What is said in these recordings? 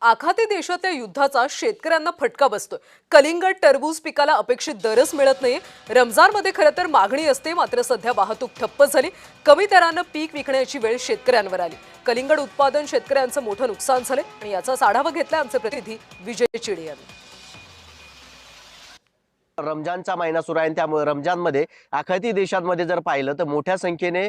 आखाती देशातल्या युद्धाचा शेतकऱ्यांना फटका बसतोय। कलिंगड टरबूज पिकाला अपेक्षित दरच मिळत नाहीये। रमजानमध्ये खरं तर मागणी असते, मात्र सध्या वाहतूक ठप्प झाली। कमी दरानं पीक विकण्याची वेळ शेतकऱ्यांवर आली। कलिंगड उत्पादन शेतकऱ्यांचं मोठं नुकसान झाले आणि याचा आढावा घेतलाय आमचे प्रतिनिधी विजय चिडे यांनी। रमजानचा महिना सुरू आहे आणि त्यामुळे रमजानमध्ये आखाती देशांमध्ये जर पाहिलं तर मोठ्या संख्येने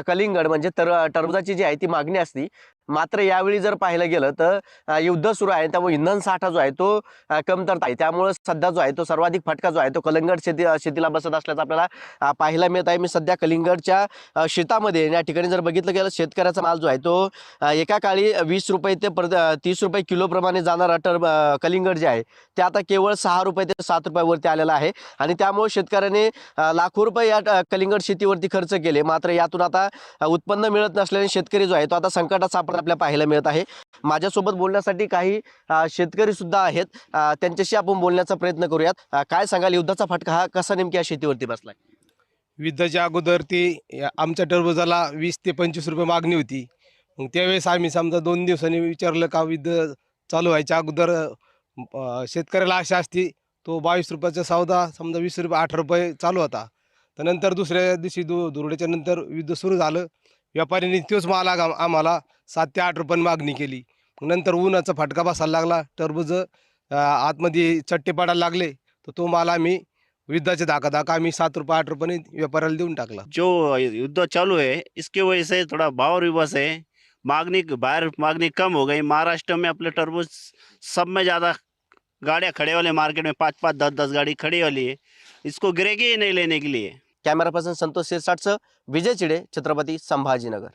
कलिंगड म्हणजे टरबूजाची जी आहे ती मागणी असती। मात्र यावेळी जर पाहिलं गेलं तर युद्ध सुरू आहे, त्यामुळे इंधन साठा जो आहे तो कमतरता आहे। त्यामुळे सध्या जो आहे तो सर्वाधिक फटका जो आहे तो कलिंगड शेतीला बसत असल्याचं आपल्याला पाहायला मिळत आहे। मी सध्या कलिंगडच्या शेतामध्ये या ठिकाणी जर बघितलं गेलं, शेतकऱ्याचा माल जो आहे तो एका काळी 20 रुपये ते 30 रुपये किलो प्रमाणे जाणारा कलिंगड जे आहे ते आता केवळ 6 रुपये ते 7 रुपयावरती आलेला आहे। आणि त्यामुळे शेतकऱ्याने लाखो रुपये या कलिंगड शेतीवरती खर्च केले, मात्र यातून आता उत्पन्न मिळत नसल्याने शेतकरी जो आहे तो आता संकटात सापडला आपल्याला पाहायला मिळत आहे। माझ्यासोबत बोलण्यासाठी काही शेतकरी सुद्धा आहेत, त्यांच्याशी आपण बोलण्याचा प्रयत्न करूयात। काय सांगाल, युद्धाचा फटका हा कसा नेमक्या शेतीवरती बसलाय? युद्धाच्या अगोदर आमच्या टरबूजाला 20 ते 25 रुपये मागणी होती। मग त्यावेळेस आम्ही समजा 2 दिवसांनी विचारलं का युद्ध चालू व्हायच्या अगोदर शेतकऱ्याला आशा असती, तो 22 रुपयाचा सौदा समजा 20 रुपये 8 रुपये चालू होता। तर नंतर दुसऱ्या दिवशी धुरड्याच्या नंतर युद्ध सुरू झालं। व्यापाऱ्यांनी तोच माल आम्हाला 7 ते 8 रुपयांनी मागणी केली। मग नंतर उन्हाचा फटका बसायला लागला, टरबूज आतमध्ये चट्टे पडायला लागले, तर तो माल आम्ही युद्धाचे धाका आम्ही 7 रुपये 8 रुपये व्यापाऱ्याला देऊन टाकला। जो युद्ध चालू है इसके वजह से थोड़ा भाव रिवर्स है। बाहर मांगनी कम हो गई। महाराष्ट्र में अपने तरबूज सब में ज़्यादा गाड़ियाँ खड़े वाले, मार्केट में 5-5 10-10 गाड़ी खड़ी वाली है, इसको गिरेगी ही नहीं लेने के लिए। कॅमेरा पर्सन संतोष शिरसाटसह विजय चिडे, छत्रपती संभाजीनगर।